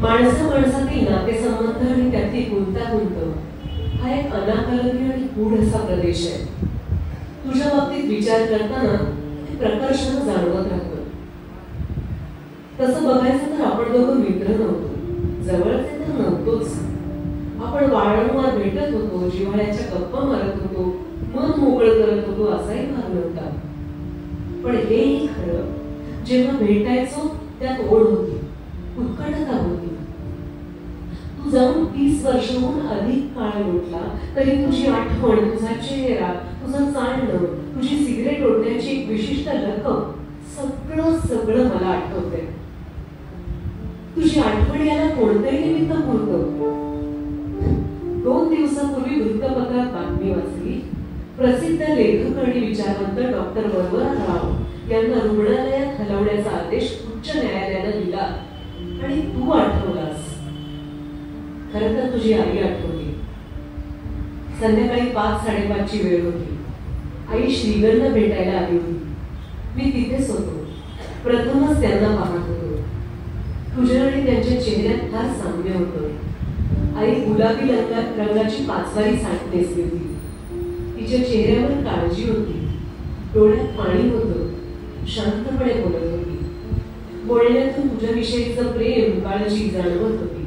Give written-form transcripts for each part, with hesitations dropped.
माणसातील नातेसंबंध आणि त्यातली गुंतागुंत हा एक अनाकलनीय आणि गूढ असा प्रदेश आहे. तुझ्या बाबतीत विचार करताना ते प्रकर्षानं जाणवत राहतं. तसं बघायचं तर आपण दोघं मित्र नव्हतो, जवळचे तर नव्हतोच. आपण वारंवार भेटत होतो, जिव्हाळ्याच्या गप्पा मारत होतो, मन मोकळं करत होतो असाही भाग नव्हता. पण हेही खरं, जेव्हा भेटायचो त्यात ओढ होती, उत्कटता होती. तू जाऊन 30 वर्षाहून अधिक काळ लोटला तरी तुझी आठवण, तुझा चेहरा, तुझं चालणं, तुझी सिगरेट ओढण्याची एक विशिष्ट लकब, सगळं मला आठवतंय. तुझी आठवण याला कोणतंही निमित्त पुरतं. 2 दिवसापूर्वी वृत्तपत्रात बातमी वाचली. प्रसिद्ध लेखक आणि विचारवंत डॉक्टर वरवरा राव यांना रुग्णालयात हलवण्याचा आदेश उच्च न्यायालयानं दिला आणि तू आठवलास. खरं तर तुझी आई आठवली. संध्याकाळी 5-5:30ची वेळ होती. आई श्रीगणला भेटायला आली होती. मी तिथेच होतो. प्रथमच त्यांना पाहत होतो. तुझ्या आणि त्यांच्या चेहऱ्यात फार साम्य होतं. आई गुलाबी रंगाची 5वारी साडी नेसली होती. तिच्या चेहऱ्यावर काळजी होती, डोळ्यात पाणी होतं. शांतपणे बोलत होती. बोलण्यातून तुझ्याविषयीचं प्रेम, काळजी जाणवत होती.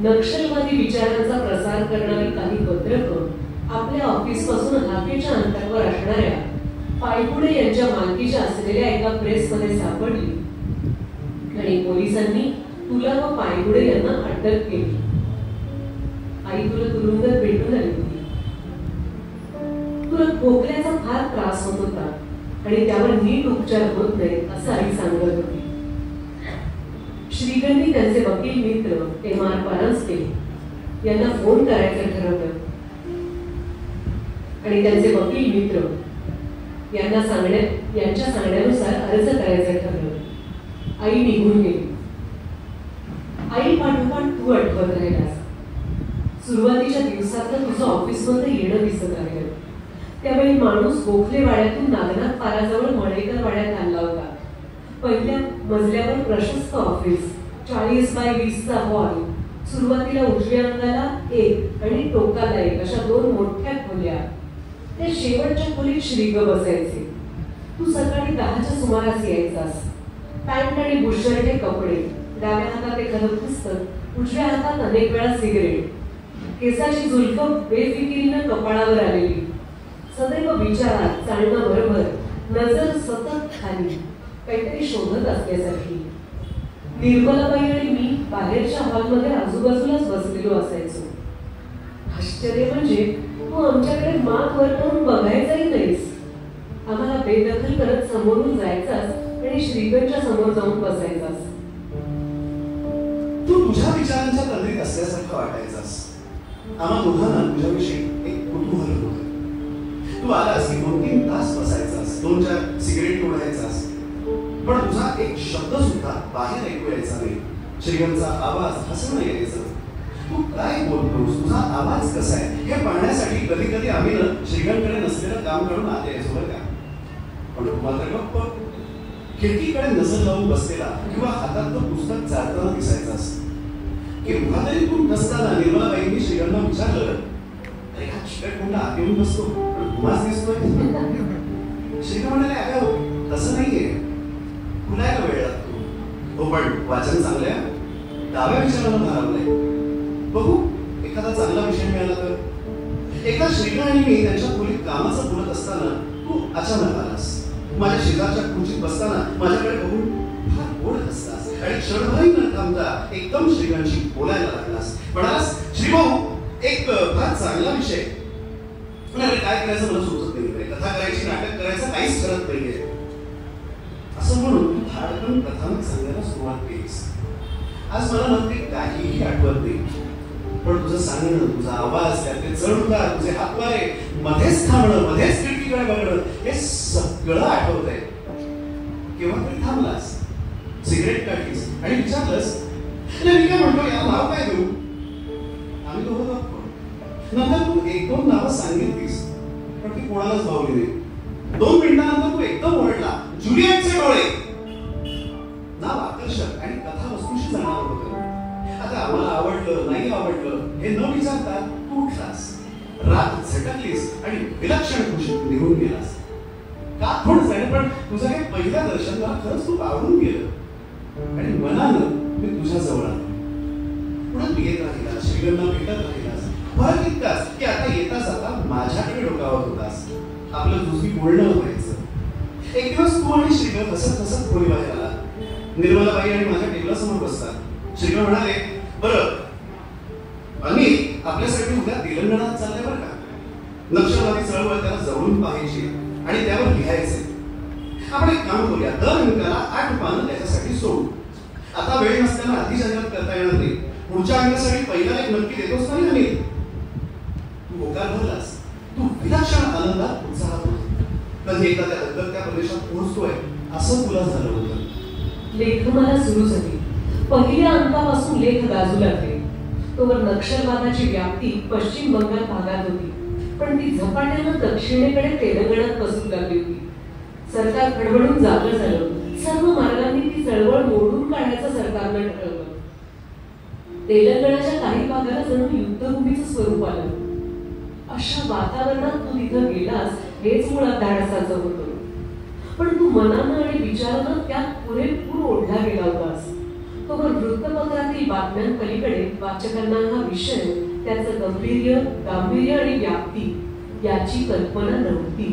नक्षलवादी विचारांचा प्रसार करणारी काही पत्रकं आपल्या ऑफिसपासून हाकेच्या अंतरावर असणाऱ्या पायगुडे यांच्या मालकीच्या असलेल्या एका प्रेसमध्ये सापडली आणि पोलिसांनी तुला व पायगुडे यांना अटक केली. आई तुला तुरुंगात भेटून आली होती. तुला खोकल्याचा फार त्रास होत होता आणि त्यावर नीट उपचार होत नाही असं आई सांगत होती. श्रीगणनी त्यांचे वकील मित्र M.R. परांजपे यांना फोन करायचं ठरवलं आणि त्यांचे वकील मित्र यांच्या सांगण्यानुसार अर्ज करायचं ठरवलं. आई निघून गेली. आई पाठोपाठ तू आठवत राहिलास. सुरुवातीच्या दिवसातलं तुझं ऑफिसमध्ये येणं दिसत राहिलं. त्यावेळी माणूस गोखले वाड्यातून नागनाथ पाराजवळ मळेकर वाड्यात आणला होता. पहिल्या मजल्यावर प्रशस्त ऑफिस, 40x20चा हॉल, सुरुवातीला उजव्या अंगाला 1 आणि टोकाला 1 अशा 2 मोठ्या खोल्या. त्या शेवटच्या खोलीत श्रीग बसायचे. तू सकाळी 10च्या सुमारास यायचास. पॅन्ट आणि बुशर्टे कपडे, डाव्या हातात एक पुस्तक, उजव्या हातात अनेक वेळा सिगरेट, केसाची झुलक बेफिकिरीनं कपाळावर आलेली, सदैव विचारात, चालणं बरोबर, नजर सतत खाली, काहीतरी शोधत असल्यासारखी. निर्मलाबाई आणि मी बाहेरच्या हॉलमध्ये आजूबाजूलाच बसलेलो असायचो. आश्चर्य म्हणजे तू आमच्याकडे मान वर करून बघायचाही नाहीस. आम्हाला बेदखल करत समोरून जायचास आणि श्रीगणच्या समोर जाऊन बसायचास. तू तुझ्या विचारांच्या तंद्रीत असल्यासारखं वाटायचास. आम्हा दोघांना तुझ्याविषयी एक कुतूहल होतं. तू आलास की 2-3 तास बसायचास, 2-4 सिगरेट ओढायचास, पण तुझा एक शब्द सुद्धा बाहेर ऐकू यायचा नाही. श्रीगणचा आवाज हसणं यायचं. तू काय बोलतोस, तुझा आवाज कसा आहे हे पाहण्यासाठी कधी कधी आम्ही श्रीगणकडे नसलेलं काम करून आत यायचो बरं का. पण तू मात्र गप्प खिडकीकडे नजर लावून बसलेला किंवा हातातलं पुस्तक चालताना दिसायचास. केव्हा तरी तू नसताना निर्मलाबाईंनी श्रीगणला विचारलं, अरे हा चिकट कोणता आत येऊन बसतो पण तुम्हाच दिसतोय. श्रीगण म्हणाले, अगं तसं नाहीये, खुलायला वेळ लागतो. हो पण वाचन चांगल्या डाव्या विचाराला भारावलंय. बघू एखादा चांगला विषय मिळाला तर. एकदा श्रीगण आणि मी त्यांच्या खोलीत कामाचं बोलत असताना तू अचानक आलास. माझ्या शेजारच्या खुर्चीत बसताना माझ्याकडे बघून फार गोड हसलास आणि क्षणभरही न थांबता एकदम श्रीगणशी बोलायला लागलास. म्हणालास, श्रीभाऊ एक फार चांगला विषय. काय करायचं मला सुचत नाही. कथा करायची, नाटक करायचं काहीच ठरत नाहीये. असं म्हणून तू धाडकन कथानक सांगायला सुरुवात केलीस. आज मला नक्की काहीही आठवत नाही, पण तुझं सांगणं, तुझा आवाज, त्यातले चढ-उतार, तुझे हातवारे, मध्येच थांबणं, मध्येच खिडकीकडे बघणं, हे सगळं आठवतंय. केव्हा तरी थांबलास, सिगरेट काढलीस आणि विचारलंस, मी काय म्हणतो, याला नाव काय देऊ? आम्ही दोघं गप्प. नंतर तू 1-2 नावं सांगितलीस, पण ती कोणालाच भावली नाही. 2 मिनिटांनंतर तू एकदम ओरडला, जुलिएटचे डोळे. नाव आकर्षक आणि कथा वस्तूशी जाणार होतं. आवडलं नाही आवडलं हे न विचारता तू उठलास, रात झटकलीस आणि विलक्षण खुशीत निघून गेलास. का थोडं जाणे, पण तुझं हे पहिलं दर्शन मला खरंच खूप आवडून गेलं आणि मनानं मी तुझ्या जवळ आलो. पुढे तू येत राहिलास, श्रीगणना भेटत राहिलास. फरक इतकाच की आता येता जाता माझ्याकडे डोकावत होतास. आपलं तुझी बोलणं व्हायचं. एक दिवस तू आणि श्रीगण हसत हसत खोली बाहेर आला. निर्मलाबाई आणि माझ्या टेबलासमोर बसतात. श्रीगण म्हणाले, बरं अनिल आपल्यासाठी उद्या तेलंगणात चाललंय बरं का. नक्षलवादी चळवळ त्याला जवळून पाहायची आणि त्यावर लिहायचे. आपण एक काम करूया, दर मिनिटाला 8 पानं त्याच्यासाठी सोडू. आता वेळ नसताना आधी जाहिरात करता येणार नाही. पुढच्या अंकासाठी पहिला एक नक्की देतोस नाही अनिल. तू होकार भरलास. तू विलक्षण आनंदात उत्साहात होता. कधी एकदा त्या प्रदेशात पोहोचतोय असं तुला झालं होतं. लेखमाला सुरू झाली. पहिल्या अंकापासून लेख गाजू लागले. तोवर नक्षलवादाची व्याप्ती पश्चिम बंगाल भागात होती, पण ती झपाट्यानं दक्षिणेकडे तेलंगणात पसरू लागली होती. सरकार खडबडून जागं झालं. सर्व मार्गांनी ती चळवळ मोडून काढायचं सरकारनं ठरवलं. तेलंगणाच्या काही भागाला जणू युद्धभूमीचं स्वरूप आलं. अशा वातावरणात तू तिथं गेलास हेच मुळात धाडसाचं होतं. पण तू मनानं आणि विचारानं त्यात पुरेपूर ओढला गेला होतास. तोवर वृत्तपत्रातील बातम्यांपलीकडे वाचकांना हा विषय, त्याचं गांभीर्य आणि व्याप्ती याची कल्पना नव्हती.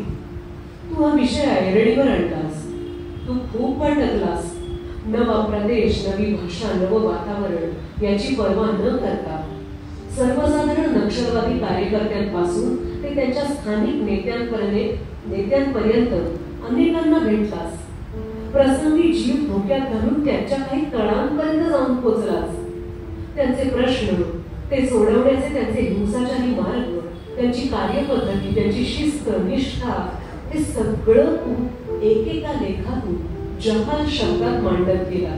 तू हा विषय ऐरणीवर आणलास. तू खूप भटकलास. नवा प्रदेश, नवी भाषा, नवं वातावरण याची पर्वा न करता सर्वसाधारण नक्षलवादी कार्यकर्त्यांपासून ते त्यांच्या स्थानिक नेत्यांपर्यंत अनेकांना भेटलास. प्रसंगी जीव धोक्यात घालून त्यांच्या काही तळांपर्यंत जाऊन पोहोचलास. त्यांचे प्रश्न, ते सोडवण्याचे त्यांचे हिंसाचारी मार्ग, त्यांची कार्यपद्धती, त्यांची शिस्त, निष्ठा, हे सगळं तू एकेका लेखातून जहाल शब्दात मांडत गेला.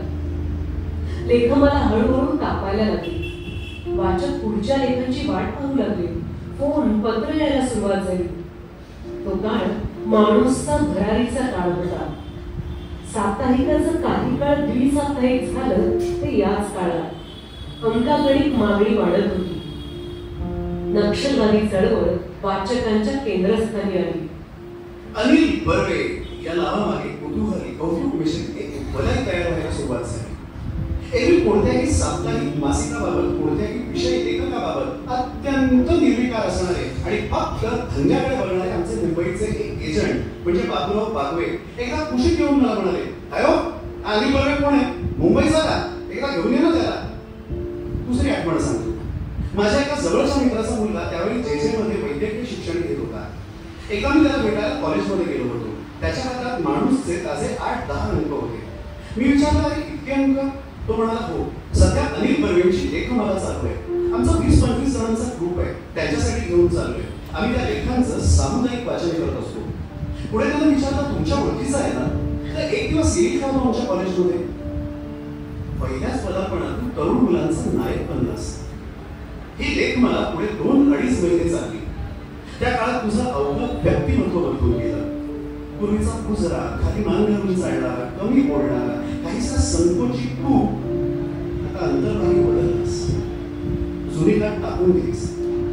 लेखमाला हळूहळू तापायला लागली. वाचक पुढच्या लेखांची वाट पाहू लागले. फोन, पत्र यायला सुरुवात झाली. तो काळ माणूसचा भरारीचा काळ होता. साप्ताहिकाचं काही काळ द्विसाप्ताहिक झालं ते याच काळात. अंकागणिक मागणी वाढत होती. नक्षलवादी चळवळ वाचकांच्या केंद्रस्थानी आली. अनिल बर्वे या नावामागे कुतूहली कौतुक मिश्रित एक वलय तयार व्हायला सुरुवात झाली. एरवी कोणत्याही साप्ताहिक मासिकाबाबत, कोणत्याही विषय लेखकाबाबत अत्यंत निर्विकार असणारे आणि फक्त धंद्याकडे बघणारे आमचे मुंबईचे एक एजंट म्हणजे बाबूराव बागवे एकदा कुशीत येऊन मला म्हणाले, अयो अनिल बर्वे कोण आहे, मुंबईचा का, एकदा घेऊन ये ना त्याला. दुसरी आठवण सांगतो. माझ्या एका जवळच्या मित्राचा मुलगा त्यावेळी JJ मध्ये वैद्यकीय शिक्षण घेत होता. एकदा मी त्याला भेटायला कॉलेजमध्ये गेलो होतो. त्याच्या हातात माणूसचे ताजे 8-10 अंक होते. मी विचारलं, अरे इतके अंक? तो म्हणाला, हो, सध्या अनिल बर्वेंची लेखमाला चालू आहे. आमचा 20-25 जणांचा ग्रुप आहे, त्यांच्यासाठी घेऊन चाललोय. आम्ही त्या लेखांचं सामुदायिक वाचन करत असतो. पुढे त्याला विचारलं, तुमच्या ओळखीचा आहे ना, तर एक दिवस येईल का आमच्या कॉलेजमध्ये? पहिल्याच पदार्पणात तू तरुण मुलांचा नायक बनलास. ही लेखमाला पुढे 2-2.5 महिने चालली. त्या काळात तुझं अवघड व्यक्तिमत्व बदलून गेलं. पूर्वीचा कुजरा, खाली मान घालून चालणारा, कमी बोलणारा, काहीसा संकोची तू आता अंतर्भागी बदललास. जुनी गाठ टाकून दिलीस.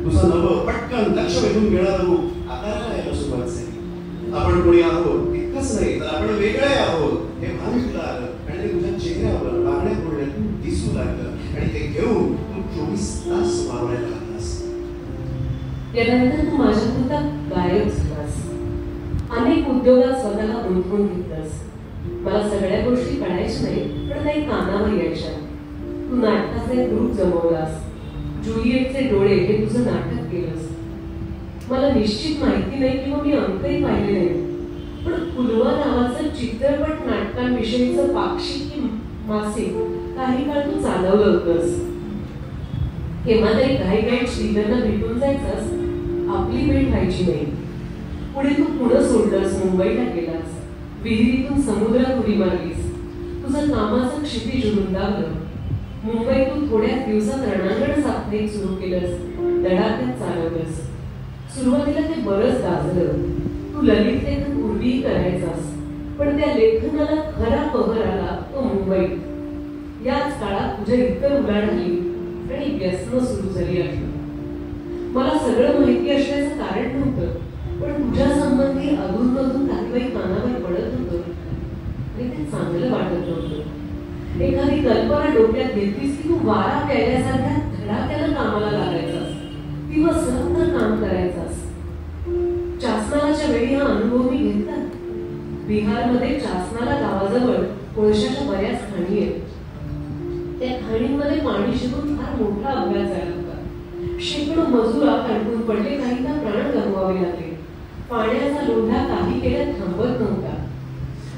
तुझं नवं पटकन लक्ष वेधून घेणारं रूप आकाराला यायला सुरुवात झाली. आपण कोणी आहोत इतकंच नाही, तर आपण वेगळे आहोत हे भान तुला आलं आणि ते तुझ्या चेहऱ्यावर, वागण्या बोलण्यातून दिसू लागलं आणि ते घेऊन तू 24 तास वावरायला लागलास. त्यानंतर तू माझ्यापुरता गायब झालास. अनेक उद्योगात स्वतःला गुंतवून घेतलास. मला सगळ्या गोष्टी कळायच्या नाही, पण काही कानावर यायच्या. तू नाटकाचा एक ग्रुप जमवलास. जुलिएटचे डोळे हे तुझं नाटक केलंस. मला निश्चित माहिती नाही किंवा मी अंकही पाहिले नाही, पण फुलवा नावाचं चित्रपट नाटकांविषयीचं पाक्षिक मासिक काही काळ तू चालवलं होतंस. केव्हा तरी घाईघाईत श्रीधरला भेटून जायचास. आपली भेट व्हायची नाही. पुढे तू पुढं सोडलंस, मुंबईला गेलास. विहिरीतून समुद्रात उडी मारलीस. तुझं कामाचं क्षितिज रुंदावलं. मुंबईतून थोड्याच दिवसात रणांगण साप्ताहिक सुरू केलंस. धडाक्यात चालवलंस. सुरुवातीला ते बरंच गाजलं. तू ललित लेखन पूर्वीही करायचास, पण त्या लेखनाला खरा पहर आला तो मुंबईत. याच काळात तुझ्या इतर उलाढाली, आणि व्यसनं सुरू झाली आहे. मला सगळं माहिती असण्याचं कारण नव्हतं, पण तुझ्या संबंधी अधूनमधून काही कानावर पडत होतं आणि ते चांगलं वाटत नव्हतं. एखादी कल्पना डोक्यात घेतलीस की तू वारा प्यायल्यासारख्या धडाक्यानं कामाला लागायचास, दिवसरात्र काम करायचास. चासनालाच्या वेळी हा अनुभव मी घेतला. बिहारमध्ये चासनाला गावाजवळ कोळशाच्या बऱ्याच खाणी आहेत. त्या खाणींमध्ये पाणी शिरून फार मोठा अभ्यास झाला होता. शेकडो मजूर अडकून पडले, काहींना प्राण गमवावे लागले. पाण्याचा लोंढा काही केल्यात थांबत नव्हता.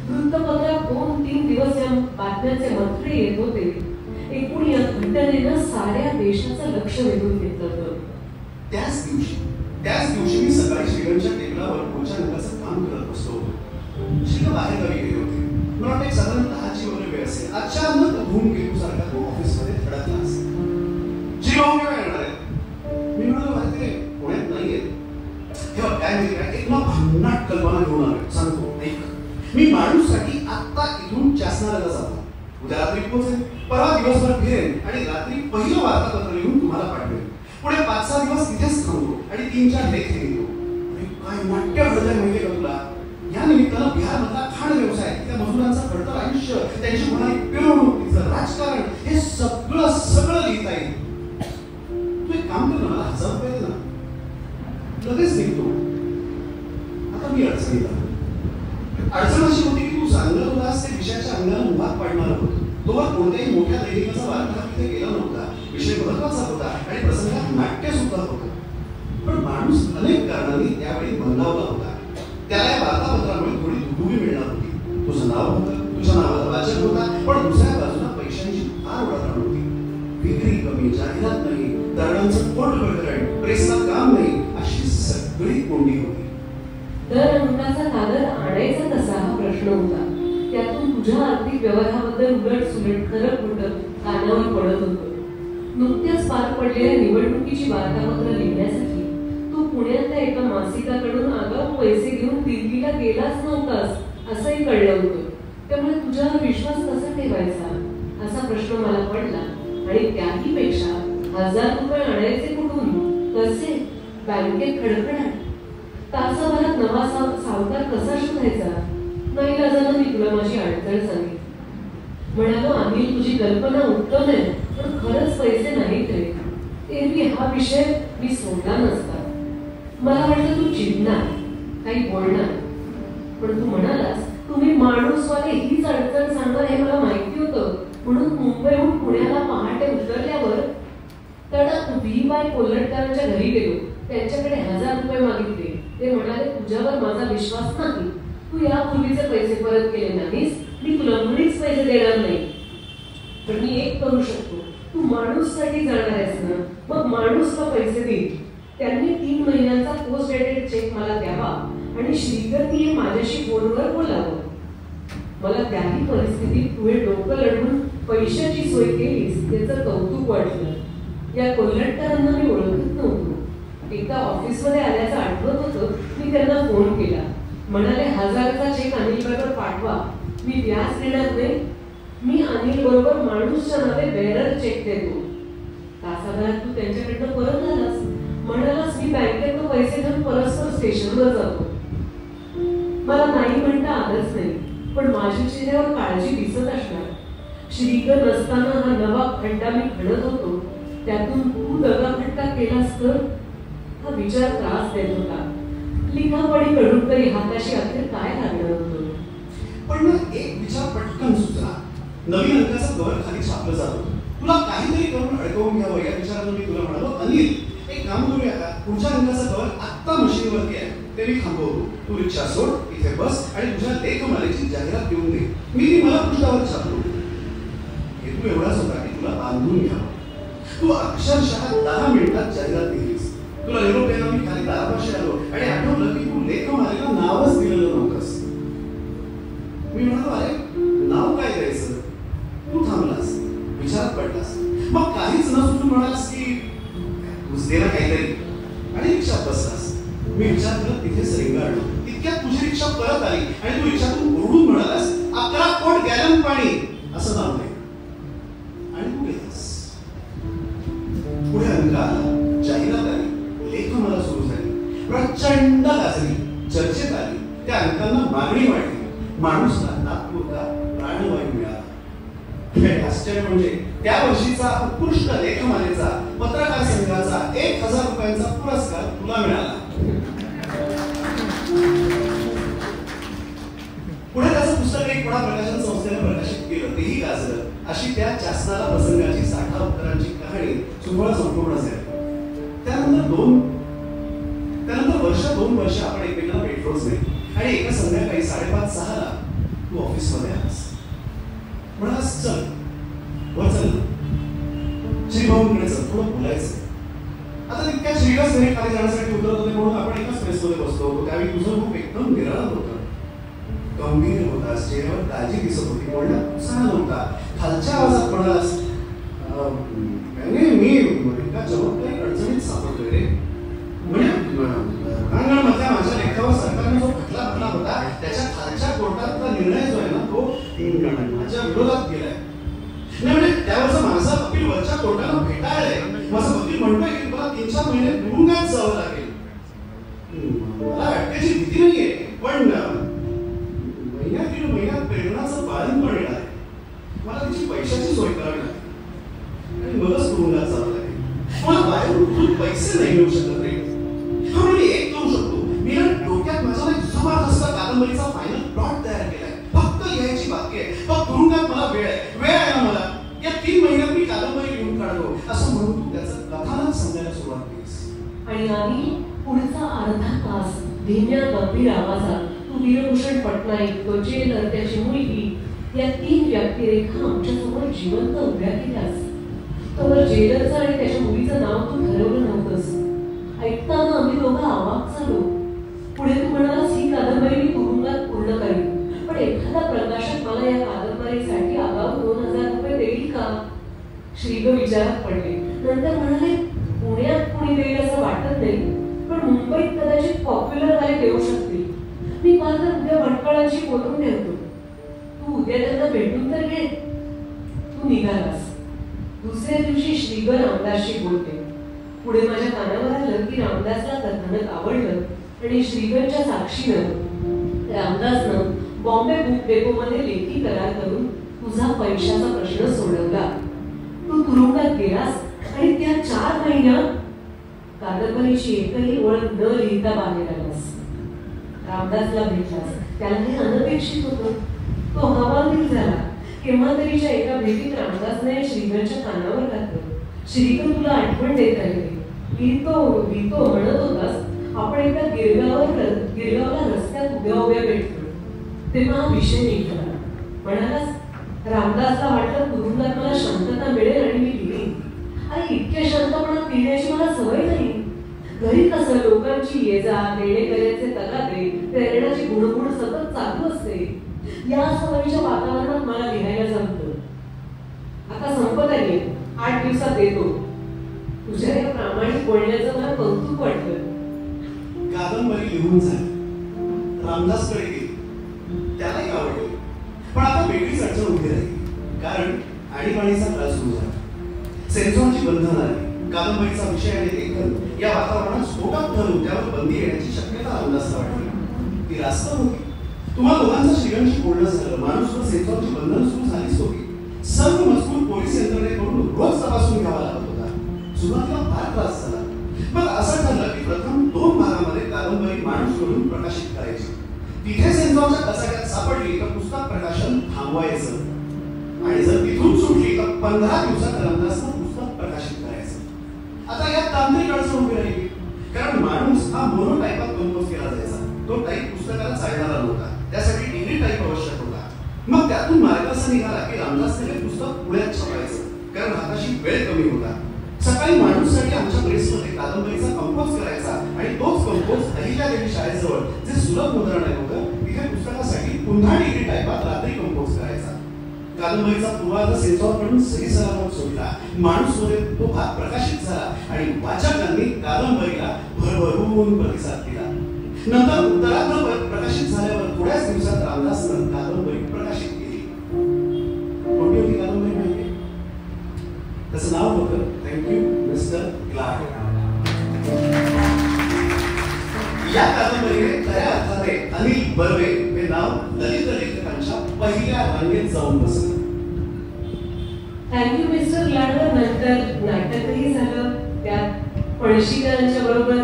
वृत्तपत्रात 2-3 दिवस या बातम्यांचे मथळे येत होते. एकूण या घटनेनं साऱ्या देशाचं लक्ष वेधून घेतलं होतं. त्याच दिवशी मी सकाळी श्रीगणच्या टेबलावर पुढच्या रंगाचं काम करत बसलो होतो. श्रीगण बाहेर गावी गेले होते. मला वाटतं साधारण 10ची वगैरे वेळ असेल. अचानक धूमकेतू सारखा तो ऑफिसमध्ये धडकलास. श्रीगण केव्हा येणार आहे? मी म्हणालो अरे ते पुण्यात नाही येत. हे बघ काय माहिती काय, एक ना भन्नाट कल्पना घेऊन आलोय, सांगतो ऐक. मी माणूससाठी आत्ता इथून चासनाला जातो. उद्या रात्री पोहोचेल, परवा दिवसभर फिरेन आणि रात्री पहिलं वार्तापत्र लिहून तुम्हाला पाठवेल. पुढे 5-6 दिवस तिथेच थांबतो आणि 3-4 लेख लिहितो. काय नाट्य घडलंय माहितीये का तुला? या निमित्तानं बिहारमधला खाण व्यवसाय, त्या मजुरांचं खडतर आयुष्य, त्यांची होणारी पिळवणूक, तिचं राजकारण, हे सगळं लिहिता येईल. तू एक काम कर ना, मला 1000 रुपये दे ना, लगेच निघतो. आता मी अडचणीत आलो. अडचण अशी होती की तू चांगलं तुलास ते विषयाच्या अंगाला मुहात पाडणार होतो. तोवर कोणत्याही मोठ्या दैनिकाचा वार्ता तिथे गेला नव्हता. विषय महत्वाचा होता आणि प्रसंगात नाट्य सुद्धा होतं. पण माणूस अनेक कारणांनी त्यावेळी मंदावला होता. त्याला या वार्तापत्रामुळे थोडी दुखुगी मिळणार होती. तुझं नाव होतं, तुझ्या नावाचा वाचक होता, पण दुसऱ्या बाजूला पैशांची फार उडाण होती. विक्री कमी, जाहिरात नाही, दराडांचं पोट गळगळण, प्रेसला काम नाही, अशी सगळी कोंडी होती. दर अंकाचा कागद आणायचा कसा हा प्रश्न होता. त्यातून तुझ्या आर्थिक व्यवहाराबद्दल उलट सुलट खरं खोटं कानावर पडत होतं. नुकत्याच पार पडलेल्या निवडणुकीची वार्तापत्र लिहिण्यासाठी तू पुण्यातल्या एका मासिकाकडून आगाऊ पैसे घेऊन दिल्लीला गेलाच नव्हतास असंही कळलं होतं. त्यामुळे तुझ्यावर विश्वास कसा ठेवायचा असा प्रश्न मला पडला. आणि त्याही पेक्षा 1000 रुपये आणायचे कुठून, कसे, बँकेत खडखडाट, तासाभरात नवा सावकार कसा शोधायचा. नाईलाजानं मी तुला माझी अडचण सांगितली. म्हणालो अनिल तुझी कल्पना उत्तम आहे, पण खरंच पैसे नाहीत रे. एरवी हा विषय मी सोडला नसता. मला वाटलं तू चिडणार, काही बोलणार, पण तू म्हणालास तुम्ही माणूसवाले हीच अडचण सांगणार हे मला माहिती होतं. म्हणून मुंबईहून पुण्याला पहाटे उतरल्यावर तडक V.Y. कोल्हटकरांच्या घरी गेलो. त्यांच्याकडे 1000 रुपये मागितले. ते म्हणाले तुझ्यावर माझा विश्वास नाही, तू यापूर्वीचे पैसे परत केले नाहीस, मी तुला मुळीच पैसे देणार नाही. पण मी एक करू शकतो, तू माणूससाठी जाणार आहेस ना, मग माणूसला पैसे दे. त्यांनी 3 महिन्यांचा पोस्ट डेटेड चेक मला द्यावा आणि श्रीगतीने माझ्याशी फोनवर बोलावं. मला त्याही परिस्थितीत तू हे डोकं लढवून पैशाची सोय केलीस त्याचं कौतुक वाटलं. या कोल्हटकरांना मी ओळखत नव्हतो. एकदा ऑफिसमध्ये आल्याचं आठवत होतं. मी त्यांना फोन केला. म्हणाले 1000चा चेक अनिल बरोबर पाठवा, मी व्याज देणार नाही. मी अनिल बरोबर माणूसच्या नावे बेरर चेक देतो. तासाभरात तू त्यांच्याकडनं परत आलास. म्हणालास मी बँकेतून पैसे घेऊन परस्पर स्टेशनवर जातो. मला नाही म्हणता आलंच नाही, पण माझ्या चेहऱ्यावर काळजी दिसत असणार. श्रीकर नसताना हा नवा खड्डा मी खणत होतो, त्यातून तू दगाफटका केलास तर हा विचार त्रास देत होता. लिखापडी कडून तरी हाताशी अखेर काय लागणार होतं. पण एक विचार पटकन सुचला. नवीन अंकाचा कव्हर खाली छापलं जात होतं. तुला काहीतरी करून अडकवून घ्यावं या विचारानं मी तुला म्हणालो अनिल एक काम करूया का, पुढच्या अंकाचा कव्हर आत्ता मशीनवरती आहे, ते मी थांबवतो. तू रिक्षा सोड, इथे बस आणि तुझ्या लेखमालेची जाहिरात देऊन दे. मी ती मला पृष्ठावर छापलो. हेतू एवढाच होता की तुला बांधून घ्यावं. तू अक्षरशः 10 मिनिटात जाहिरात दिलीस. तुला निरोप द्यायला मी खाली दारापाशी आलो आणि आठवलं की तू लेखमालेला नावच दिलेलं नव्हतंस. मी म्हणालो अरे नाव काय द्यायचं. तू थांबलास, विचारात पडलास, मग काहीच न सुचून म्हणालास की दे ना काहीतरी आणि रिक्षात बसलास. मी विचार करत तिथेच रेंगाळलो. तितक्यात तुझी रिक्षा परत आली आणि तू रिक्षातून ओरडून म्हणालास 11 कोट गॅलन पाणी असं नाव दे आणि तू गेलास. प्रचंड गाजली, चर्चेत आली. त्या अंकांना मागणी वाढली. माणूसला तात्पुरता प्राणवायू मिळाला. आश्चर्य म्हणजे त्या वर्षीचा उत्कृष्ट लेखमालेचा पत्रकार संघाचा 1000 रुपयांचा पुरस्कार तुला मिळाला. पुढे त्याचं पुस्तक एक पुढा प्रकाशन संस्थेने प्रकाशित केलं, तेही गाजलं. अशी त्या शासनाला प्रसंगाची 60 उत्तरांची कहाणी सुबळ संपूर्ण झाली. त्यानंतर 2 वर्ष आपण एकमेकांना भेटलोच नाही. आणि एका संध्याकाळी 5:30-6 ला तू ऑफिसमध्ये आलास. म्हणालास चल वर चल ना, श्रीभाऊंकडे चल, थोडं बोलायचं. आता तितक्या श्रीगास घरी खाली जाण्यासाठी उतरत होते म्हणून आपण एकाच प्रेसमध्ये बसलो होतो. त्यावेळी तुझं रूप एकदम निराळत होतं, गंभीर होतास, चेहऱ्यावर काळजी दिसत होती, बोलण्यात उत्साह नव्हता. खालच्या आवाजात म्हणालास, मी एका चमत्कारिक अडचणीत सापडतोय रे. मधल्या माझ्या लेखावर सरकारने जो खटला होता त्याच्या खालच्या कोर्टातला निर्णय जो आहे ना तो माझ्या विरोधात गेलाय. नाही म्हणजे त्यावरचा माझा वकील वरच्या कोर्टाला भेटाळलाय. माझा वकील म्हणतोय की तुला 3-4 महिने तुरुंगात जावं लागेल. मला अटकेची भीती नाहीये, पण महिन्यात प्रेरणाचं बाळंतपण येणार आहे. मला त्याची पैशाची सोय करावी लागेल आणि मगच तुरुंगात जावं लागेल. मला बाहेरून पैसे नाही मिळू शकत रे. मी एक करू शकतो, मी डोक्यात माझा एक जबरदस्त कादंबरीचा फायनल प्लॉट तयार केलाय. फक्त लिहायची बाकी आहे. फक्त तुरुंगात मला वेळ आहे ना मला. या 3 महिन्यात मी कादंबरी लिहून काढतो असं म्हणून तू त्याचं कथानक सांगायला सुरुवात केलीस. आणि आम्ही पुढचा अर्धा तास धीम्या गंभीर आवाजात तू वीरभूषण पटनाईक, तो जेलर, त्याची मुलगी या 3 व्यक्तिरेखा आमच्यासमोर जिवंत उभ्या केल्यास. तर जेलरचं आणि त्याच्या मुलीचं नाव तू ठरवलं नव्हतंस. ऐकताना आम्ही दोघं अवाक झालो. पुढे तू म्हणालास ही कादंबरी मी तुरुंगात पूर्ण करीन, पण एखादा प्रकाशक मला या कादंबरीसाठी आगाऊ 2000 रुपये देईल का? श्रीग विचारात पडले. नंतर म्हणाले, पुण्यात कोणी देईल असं वाटत नाही, पण मुंबईत कदाचित पॉप्युलर वाले देऊ शकतील. मी मात्र उद्या भटकळांशी बोलून ठेवतो. तू उद्या त्यांना भेटून तर घे. तू निघालास. दुसऱ्या दिवशी श्रीग रामदासशी बोलते. पुढे माझ्या कानावर आलं की रामदासला कथानक आवडलं आणि श्रीगणच्या साक्षीनं रामदासनं बॉम्बे बुक डेपोमध्ये लेखी करार करून तुझा पैशाचा प्रश्न सोडवला. तू तुरुंगात गेलास आणि त्या 4 महिन्यात कादंबरीची एकही ओळ न लिहिता बाहेर आलास. रामदासला भेटलास. त्याला हे अनपेक्षित होतं. तो हवालदिल झाला. केव्हा तरीच्या एका भेटीत रामदासने श्रीगणच्या कानावर घातलं. श्रीगण तुला आठवण देत राहिले. लिहितो म्हणत होतास, आपण एका गिरगावला रस्त्यात उभ्या भेटलो. तेव्हा हा विषय निघाला. म्हणालास, रामदासला वाटलं तुरुंगात मला शांतता मिळेल आणि मी लिहिन. अरे इतक्या शांतपणात लिहिण्याची मला सवय नाही. घरी कसं लोकांची ये जा, देणेकऱ्यांचे तगादे, प्रेरणाची गुणगुण सतत चालू असते. या सवयीच्या वातावरणात मला लिहायला जमतं. आता संपत आहे. 8 दिवसात देतो. तुझ्या या प्रामाणिक बोलण्याचं मला कौतुक वाटलं. कादंबरी लिहून झाली. रामदासकडे गेली. त्यालाही आवडली. पण आता वेगळीच अडचण उभी राहिली. कारण आणीबाणीचा काळ सुरू झाला. सेन्सॉरची बंधनं आली. कादंबरीचा विषय आणि लेखन या वातावरणात स्फोटक ठरून त्यावर बंदी येण्याची शक्यता रामदासला वाटली. ती रास्त होती. तुम्हाला दोघांचं श्रीगणशी बोलणं झालं. माणूसवर सेन्सॉरची बंधनं सुरू झालीच होती. सर्व मजकूर पोलीस यंत्रणेकडून रोज तपासून घ्यावा लागत होता. सुरुवातीला फार त्रास झाला. मग असं ठरलं की प्रथम 2 भागामध्ये कादंबरी माणूस म्हणून प्रकाशित करायची. तिथे सेन्सॉरच्या कचाट्यात सापडली तर पुस्तक प्रकाशन थांबवायचं आणि जर तिथून सुटली तर 15 दिवसात रामदासनं पुस्तक प्रकाशित करायचं. आता यात तांत्रिक अडचण उभी राहिली. कारण माणूस हा मोनोटाईपात कंपोज केला जायचा. तो टाईप पुस्तकाला चालणारा नव्हता. त्यासाठी डिग्री टाईप आवश्यक होता. मग त्यातून मार्ग असा निघाला की रामदासने हे पुस्तक पुण्यात छापायचं, कारण हाताशी वेळ कमी होता. सकाळी माणूससाठी आमच्या प्रेसमध्ये कादंबरीचा कंपोज करायचा आणि तोच कंपोज अहिल्यादेवी शाळेजवळ जे सुलभ मुद्रणालय होतं तिथे पुस्तकासाठी पुन्हा डिग्री टाईपात रात्री कंपोज करायचा. कादंबरीचा पूर्वार्ध सेन्सॉरकडून सही सलामत सुटला. माणूसमध्ये तो भाग प्रकाशित झाला आणि वाचकांनी कादंबरीला भरभरून प्रतिसाद दिला. नंतर उत्तरार्ध प्रकाशित झाल्यावर थोड्याच दिवसात रामदासनं कादंबरी प्रकाशित केली. कोणती होती कादंबरी माहिती? त्याचं नाव होतं थँक्यू मिस्टर क्लार्क. या कादंबरीने खऱ्या अर्थाने अनिल बर्वे हे नाव दलित लेखकांच्या पहिल्या रांगेत जाऊन बसलं. Thank you mister Ladkar. नंतर नाटकही झालं. त्यात पळशीकरांच्या बरोबर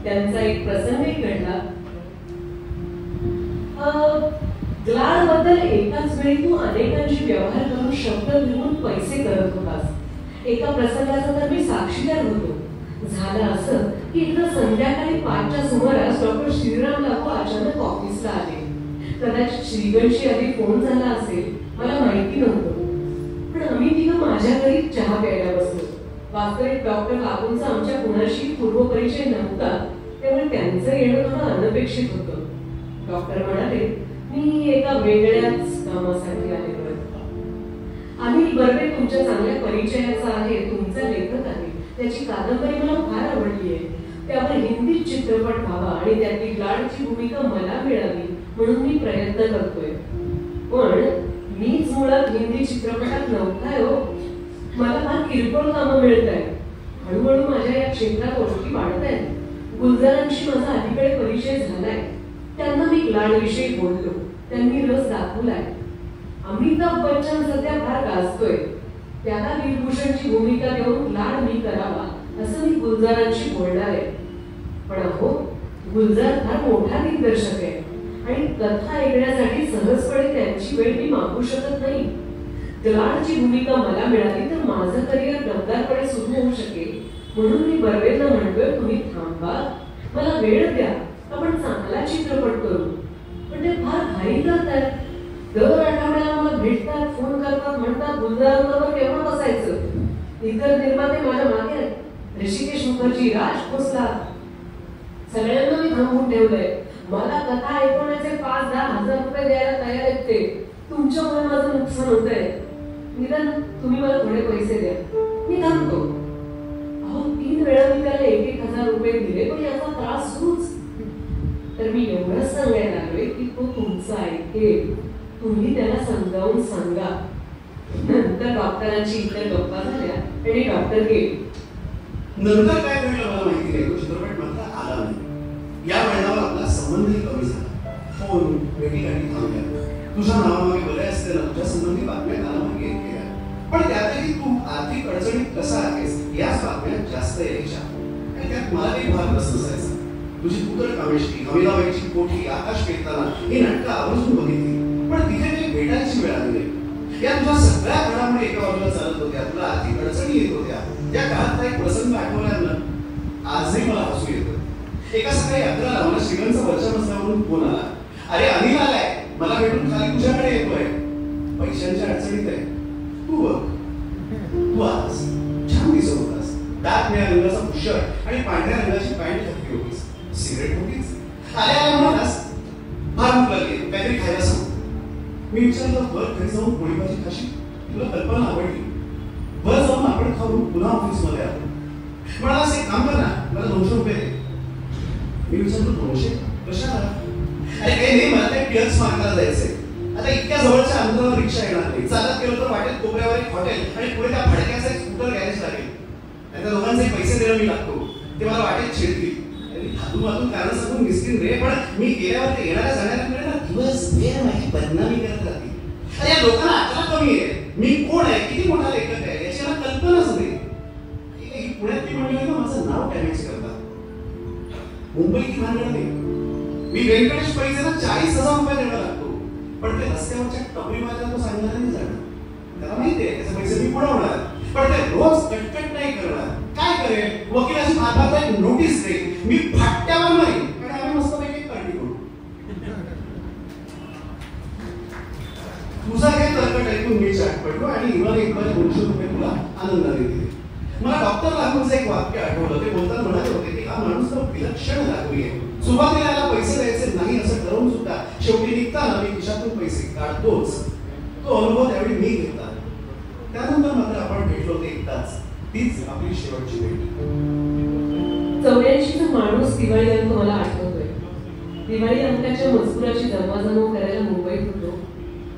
त्यांचा एक प्रसंगही घडला. ग्लाड बद्दल एकाच वेळी तू अनेकांशी व्यवहार करून शब्द लिहून पैसे करत होतास. एका प्रसंगाचा तर मी साक्षीदार होतो. झालं असं की इथं संध्याकाळी 5च्या सुमारास डॉक्टर श्रीराम लागू अचानक ऑफिसला आले. कदाचित श्रीगणशी आधी फोन झाला असेल, मला माहिती नव्हतं. पण आम्ही तिघं माझ्या घरी चहा प्यायला बसलो. वास्तविक डॉक्टर लागूंचा आमच्या कुणाशी पूर्वपरिचय नव्हता, त्यामुळे त्यांचं येणं थोडं अनपेक्षित होतं. डॉक्टर म्हणाले, मी एका वेगळ्याच कामासाठी आलेलो आहे. अनिल बर्वे तुमच्या चांगल्या परिचयाचा आहे, तुमचा लेखक आहे. त्याची कादंबरी मला फार आवडली आहे. त्यावर हिंदी चित्रपट व्हावा आणि त्यातली ग्लाडची भूमिका मला मिळावी म्हणून मी प्रयत्न करतोय. पण मीच मुळात हिंदी चित्रपटात नव्हताय हो. मला फार किरकोळ कामं मिळत आहेत. हळूहळू माझ्या या क्षेत्रात ओळखी वाढत आहेत. गुलजारांशी माझा अलीकडे परिचय झालाय. त्यांना मी ग्लाडविषयी बोललो. त्यांनी रस दाखवलाय. अमिताभ बच्चन सध्या फार गाजतोय. त्याला वीरभूषणची भूमिका देऊन ग्लाड मी करावा असं मी गुलजारांशी बोलणार आहे. पण अहो, गुलजार फार मोठा दिग्दर्शक आहे आणि कथा ऐकण्यासाठी सहजपणे त्यांची वेळ मी मागू शकत नाही. ग्लाडची भूमिका मला मिळाली तर माझं करिअर दमदारपणे सुरू होऊ शकेल. म्हणून मी बर्वेंना म्हणतोय, तुम्ही थांबा, मला वेळ द्या, आपण चांगला चित्रपट करू. पण ते फार घाई करतात. दर आठवड्याला मला भेटतात, फोन करतात, म्हणतात गुलजारांबरोबर केव्हा बसायचं. इतर निर्माते माझ्या मागे आहेत. ऋषिकेश मुखर्जी, राज खोसला, सगळ्यांना मी थांबवून ठेवलंय. मला कथा ऐकवण्याचे 5-10 हजार रुपये द्यायला तयार आहेत ते. तुमच्यामुळे माझं नुकसान होतंय. निदान तुम्ही मला थोडे पैसे द्या, मी थांबतो. अहो, 3 वेळा मी त्याला 1-1 हजार रुपये दिले, पण याचा त्रास सुरूच. तर मी एवढंच सांगायला लागलोय की तो तुमचं ऐकेल. तुम्ही त्याला समजावून सांगा. नंतर डॉक्टरांची इतर गप्पा झाल्या आणि डॉक्टर गेले. नंतर काय घडलं मला माहिती नाही. तो चित्रपट मात्र आला नाही. या महिन्यावर आपला संबंधही कमी झाला. फोन भेटीगाठी थांबल्या. तुझ्या नावामागे बऱ्याच असते ना, तुझ्या संबंधी बातम्या कानामागे येत गेल्या. पण त्यातही तू आर्थिक अडचणीत कसा आहेस याच बातम्या जास्त यायच्या आणि त्यात मला काही भाग नसायचा. तुझी पुत्र कामेष्टी, अमिताबाईची कोठी, आकाश पेटताना ही नाटकं आवर्जून बघितली. पण तिथे काही भेटायची वेळ आली नाही. या तुझ्या सगळ्या घडामोडी एका बाजूला चालत होत्या. तुला आर्थिक अडचणी येत होत्या. त्या काळातला एक प्रसंग आठवल्यानं आजही मला हसू येतं. एका सकाळी 11ला मला श्रीगणचा वरच्या मजल्यावरून फोन आला. अरे अनिल आलाय, मला भेटून खाली तुझ्याकडे येतोय. पैशांच्या अडचणीत आहे. तू बघ, तू आलास, छान दिसत होतास. डार्क निळ्या रंगाचा बुशर्ट आणि पांढऱ्या रंगाची पॅन्ट घातली होतीस. सिगरेट होतीच. आल्या म्हणालास, फार भूक लागली, काहीतरी खायला सांग. मी विचारलं, वर घरी जाऊन पोळी भाजी खाशी? तुला कल्पना आवडली. वर जाऊन आपण खाऊन पुन्हा ऑफिसमध्ये आलो. म्हणालास, एक काम कर ना, मला 200 रुपये दे. मी विचारलो, 200 कशाला? अरे काही नाही, मला त्या टिअर्स मार्गाला जायचंय. आता इतक्या जवळच्या अंतरावर रिक्षा येणार नाही. चालत गेलो तर वाटेत कोपऱ्यावर एक हॉटेल आणि पुढे त्या भडक्याचा एक स्कूटर गॅरेज लागेल. त्या दोघांचे पैसे देणं मी लागतो. ते मला वाटेत छेडतील. हातून हातून कारण सांगून मिस्किन रे, पण मी गेल्यावर ते येणाऱ्या जाणाऱ्यांकडे ना दिवसभर माझी बदनामी करत राहते. अरे या लोकांना अकरा कमी आहे. मी कोण आहे, किती मोठा लेखक आहे याची मला कल्पनाच नाही. पुण्यात ती म्हणली ना माझं नाव डॅमेज करतात. मुंबईची भानगड नाही. मी व्यंकटेश पैसेला 40,000 रुपये देणं लागतो. पण ते रस्त्यावरच्या टपरी माझ्या तो सांगणार नाही जाणार. त्याला माहिती आहे त्याचे पैसे मी पुढवणार. पण ते रोज कटकट नाही करणार. काय करेल, वकिलाची हातात एक नोटीस दे, मी फाट्यावर नाही आणि आम्ही मस्तपैकी पार्टी करू. तुझा हे तर्कट ऐकून मी चाट पडलो आणि इव्हन एक 200 रुपये तुला आनंदाने दिले. मला डॉक्टर लागूनचं एक वाक्य आठवलं. ते बोलताना म्हणाले होते की हा माणूस तर विलक्षण लागू आहे. सुरुवातीला याला पैसे द्यायचे नाही असं ठरवून सुद्धा शेवटी निघताना मी खिशातून पैसे काढतोच. तो अनुभव त्यावेळी मी घेतला. त्यानंतर मात्र आपण भेटलो ते एकदाच. तीच आपली शेवटची भेट. 84चा माणूस दिवाळी अंक मला आठवतोय. दिवाळी अंकाच्या मजकुराची जमवाजमव करायला मुंबईत होतो.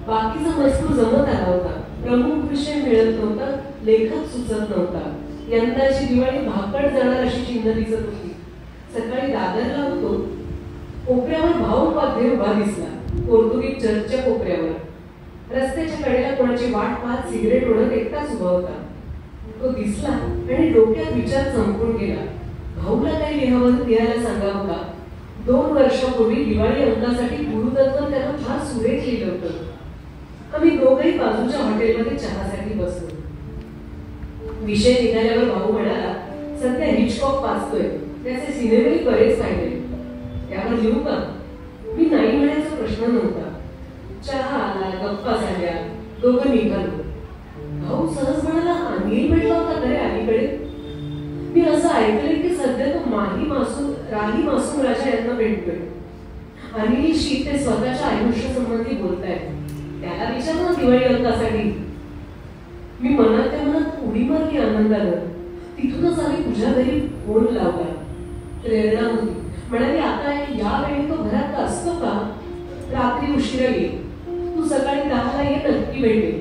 बाकीचा मजकूर जमत आला होता. प्रमुख विषय मिळत नव्हता, लेखक सुचत नव्हता. यंदाची दिवाळी भाकड जाणार अशी चिन्ह दिसत होती. सकाळी दादरला होतो, कोपऱ्यावर भाऊवाद्य उभा दिसला, पोर्तुगीज चर्चच्या कोपऱ्यावर. रस्त्याच्या कडेला कोणाची वाट पाहत सिगरेट ओढत एकटाच उभा होता. तो दिसला आणि डोक्यात विचार चमकून गेला. भाऊला काही लिहायला सांगावं का? 2 वर्षापूर्वी दिवाळी अंकासाठी गुरुदत्त त्यानं फार सुरेख लिहिलं होतं. आम्ही दोघंही बाजूच्या हॉटेलमध्ये चहासाठी बसलो. विषय निघाल्यावर भाऊ म्हणाला, सध्या हिचकॉक वाचतोय, त्याचे सिनेमेही बरेच पाहिले, त्यावर लिहू का? मी नाही म्हणायचा प्रश्न नव्हता. चहा आला, गप्पा झाल्या, दोघं निघालो. भाऊ सहज म्हणाला, अनिल भेटला होता तरी अलीकडे? मी असं ऐकलंय की सध्या तो राही मासूम राजा यांना भेटतोय. अनिलशी ते स्वतःच्या आयुष्य संबंधी बोलतायत. त्याला विचारलं दिवाळी अंकासाठी. मी मनातल्या मनात उडी मारली आनंदानं. तिथूनच आम्ही तुझ्या घरी फोन लावला. प्रेरणा होती, म्हणाली, आता यावेळी तो घरात असतो का? रात्री उशिरा ये, तू सकाळी 10ला ये, नक्की भेटेल.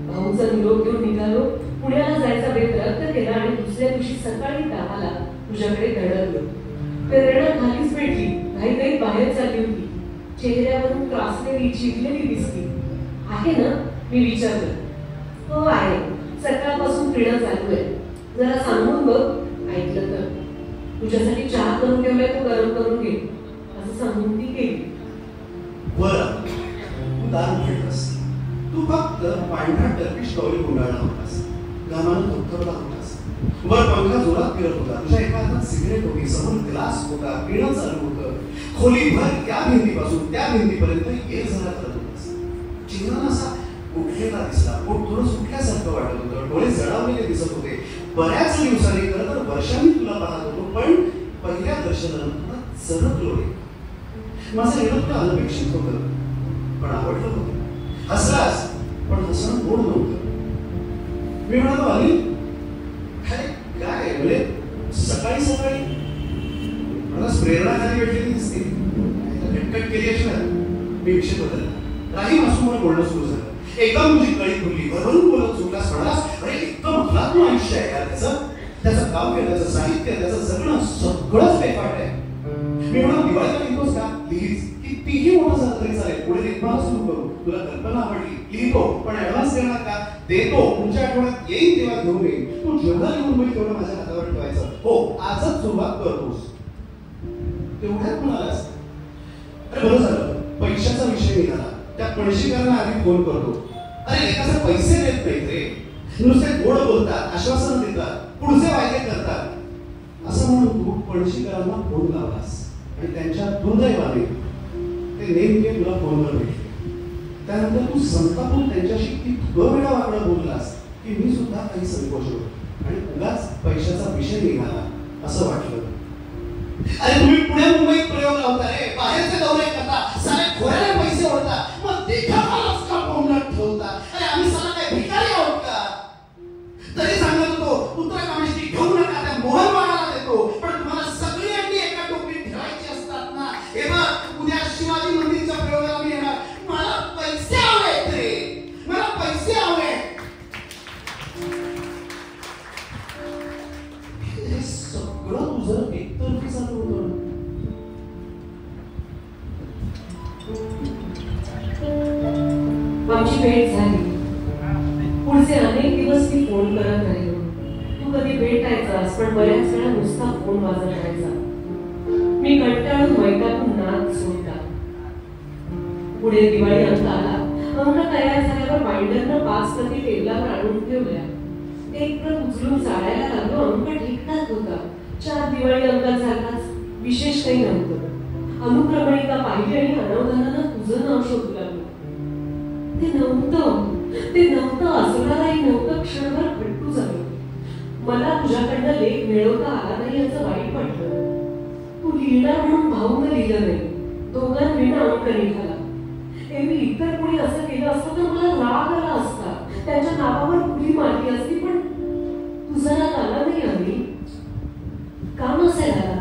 भाऊचा निरोप घेऊन निघालो. पुण्याला जायचा बेत रद्द केला आणि दुसऱ्या दिवशी सकाळी 10ला तुझ्याकडे धडकलो. प्रेरणा खालीच भेटली, घाईघाईत बाहेर चालली होती. चेहऱ्यावरून त्रासलेली, चिडलेली दिसली. आहे ना? मी विचारलं. हो आहे, सकाळपासून फिरणं चालू आहे. जरा सांगून बघ, ऐकलं तर. तुझ्यासाठी चहा करून ठेवलाय, तू गरम करून घे, असं सांगून ती गेली. बरं, तू दार उघडलास. तू फक्त पांढरा टर्किश टॉवेल गुंडाळला होतास, घामानं थरथरला होतास. वर पंखा जोरात फिरत होता. तुझ्या एका हातात सिगरेट होती, समोर ग्लास होता, पिणं चालू होतं. खोलीभर त्या भिंतीपासून त्या भिंतीपर्यंत ये जरा करत होतास. चेहरा असा उठलेला दिसला, पोट थोडं सुटल्यासारखं वाटत होतं, डोळे जळावलेले दिसत होते. बऱ्याच दिवसांनी, खरं तर वर्षांनी तुला पाहत होतो, पण पहिल्या दर्शनानं तुला चरकलो रे. माझं येणं तुला अनपेक्षित होतं, पण आवडलं होतं. हसलास, पण हसणं गोड नव्हतं. मी म्हणालो, अनिल काय म्हणजे सकाळी सकाळी मला प्रेरणा खाली भेटलेली दिसते, कटकट केली असणार. मी विषय बदलला. राही मासूमवर बोलणं सुरू झालं. एकदम तुझी कळी खुलली, भरभरून बोलत सुटलास. म्हणालास, अरे एकदम अफलातून आयुष्य आहे यार त्याचं काव्य, त्याचं साहित्य, त्याचं जगणं सगळंच बेफाट आहे. मी म्हणालो, दिवाळीला लिहितोस का? लिहीच, कितीही मोठं झालं तरी चालेल, पुढे निर्माण सुरू करू. तुला कल्पना आवडली, लिहितो, पण ऍडव्हान्स देणार का? देतो, पुढच्या आठवड्यात येईल तेव्हा घेऊन येईल. तू जेवढा लिहून होईल तेवढं माझ्या हातावर ठेवायचं. हो, आजच सुरुवात करतोस. तेवढ्यात म्हणालास, अरे बरं झालं, पैशाचा विषय निघाला. त्या पणशीकरांना आधी फोन करतो. अरे एकाचे पैसे देत नाहीत रे, नुसते गोड बोलतात, आश्वासन देतात, पुढचे वायदे करतात. असं म्हणून तू पणशीकरांना फोन लावलास आणि त्यांच्या दुर्दैवाने ते नेमके तुला फोनवर भेटले. त्यानंतर तू संतापून त्यांच्याशी इतकं वेळा वाकडं बोललास की मी सुद्धा काही संकोचलो आणि उगाच पैशाचा विषय निघाला असं वाटलं. अरे तुम्ही पुणे मुंबईत प्रयोग लावता रे, बाहेरचे दौरे करता, सारे खोऱ्याने पैसे ओढता, मग देखावालाच का कोंबडत ठेवता? अरे आम्ही साला काय भिकारी आहोत का? तरी सांगत होतो, पुत्र कामेष्टी घेऊ नका, त्या मोहन वाणाला देतो, पण तुम्हाला सगळी अंडी एका टोपलीत ठेवायची असतात ना. हे बघ, उद्या शिवाजी मंदिरच्या प्रयोगाला मी येणार. मला पैसे हवेत रे, मला पैसे हवेत. हे सगळं तुझं एकतर्फी चालू होतं. आमची भेट झाली. पुढचे अनेक दिवस मी फोन करत राहिलो. तू कधी भेटायचास, पण बऱ्याच वेळा नुसता फोन वाजत राहायचा. मी कंटाळून वैतागून नाद सोडला. पुढे दिवाळी अंक आला. अंक तयार झाल्यावर बाइंडरनं 5 प्रती टेबलावर आणून ठेवल्या. एक प्रत उचलून चाळायला लागलो. अंक ठीकठाक होता. 4 दिवाळी अंकात झालाच, विशेष काही नव्हतं. अनुक्रमणिका पाहिली आणि अनवधानानं तुझं नाव शोधू लागलो. ते नव्हतं असणारही नव्हतं. क्षणभर खट्टू झालो. मला तुझ्याकडनं लेख मिळवता आला नाही याचं वाईट वाटलं. तू लिहिणार म्हणून भाऊनं लिहिलं नाही. दोघांविना अंक निघाला. एरवी इतर कोणी असं केलं असतं तर मला राग आला असता, त्यांच्या नावावर उडी मारली असती, पण तुझा राग आला नाही. आम्ही का नसेल आला?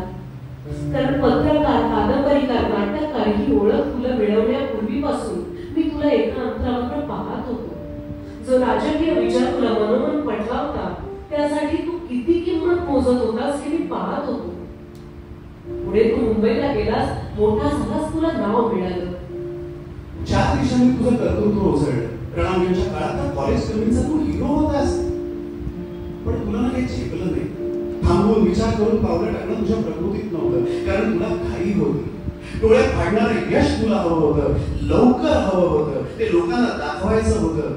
कारण पत्रकार, कादंबरीकार, नाटककार ही ओळख तुला मिळवण्यापूर्वीपासून मी तुला एका अंतरावर पाहत होतो. जो राजकीय विचार तुला मनोमन पटला होता, त्यासाठी तू किती किंमत मोजत होतास हे मी पाहत होतो. पुढे तू मुंबईला गेलास, मोठा झालास, तुला नाव मिळालं. चार दिवसांनी तुझं कर्तृत्व ओसरलं. प्रणामच्या काळात कॉलेज कमीचा तू हिरो होतास. पण तुला ना काही झेपलं नाही. थांबून विचार करून पावलं टाकणं तुझ्या प्रकृतीत नव्हतं. कारण तुला घाई होती. डोळ्यात फाडणारं यश तुला हवं होतं, लवकर हवं होतं, ते लोकांना दाखवायचं होतं.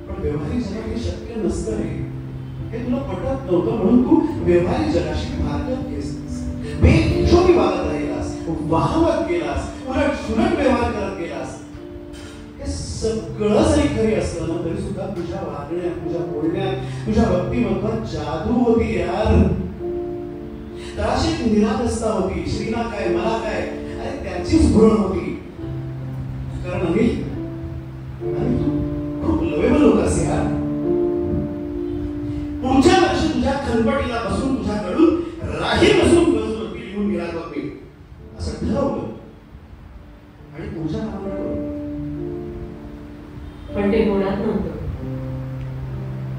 पण व्यवहारिक जगात हे शक्य नसतं रे. हे तुला पटत नव्हतं म्हणून तू व्यवहारिक जगाशी भांडत गेलास, बेहिशोबी वागत राहिलास, वाहवत गेलास, उलट सुलट व्यवहार करत गेलास. हे सगळं जरी खरी असलं ना तरी सुद्धा तुझ्या वागण्यात, तुझ्या बोलण्यात, तुझ्या व्यक्तिमत्वात जादू होती यार. तराशीत निरागसता होती. श्रीना काय, मला काय, अरे त्याचीच भ्रम होती. कारण अनिल तू खूप लवेबल होतास यार. पुढच्या वर्षी तुझ्या खनपटीला बसून तुझ्याकडून राही बसून गजवरती लिहून गेला बघ मी, असं ठरवलं आणि तुझ्या नावाला ठरवलं. पण ते होणार नव्हतं.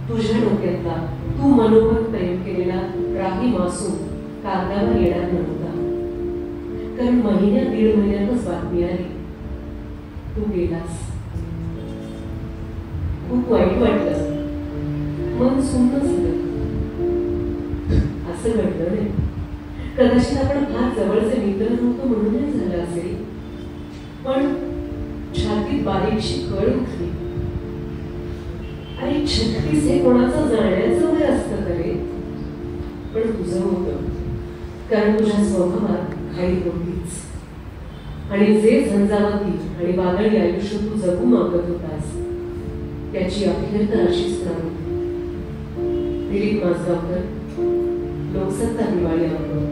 तुझ्या डोक्यातला, तू मनोमन प्रेम केलेला राही मासूम कागदावर येणार नव्हता. कारण महिन्या दीड महिन्यातच बातमी आली, तू गेलास. खूप वाईट वाटलं, मन सुन्न झालं. असं घडलं नाही. कदाचित आपण फार जवळचे मित्र नव्हतो म्हणूनच झालं असेल. पण छातीत बारीकशी कळ उठली. अरे 36 हे कोणाचं जाण्याचं वय असतं तरी, पण तुझं होतं. कारण तुझ्या स्वभावात घाई होतीच. आणि जे झंझावाती आणि वादळी आयुष्य तू जगू मागत होतास त्याची अखेर तर अशीच होती. दिलीप माजगावकर, लोकसत्ता दिवाळी अंक.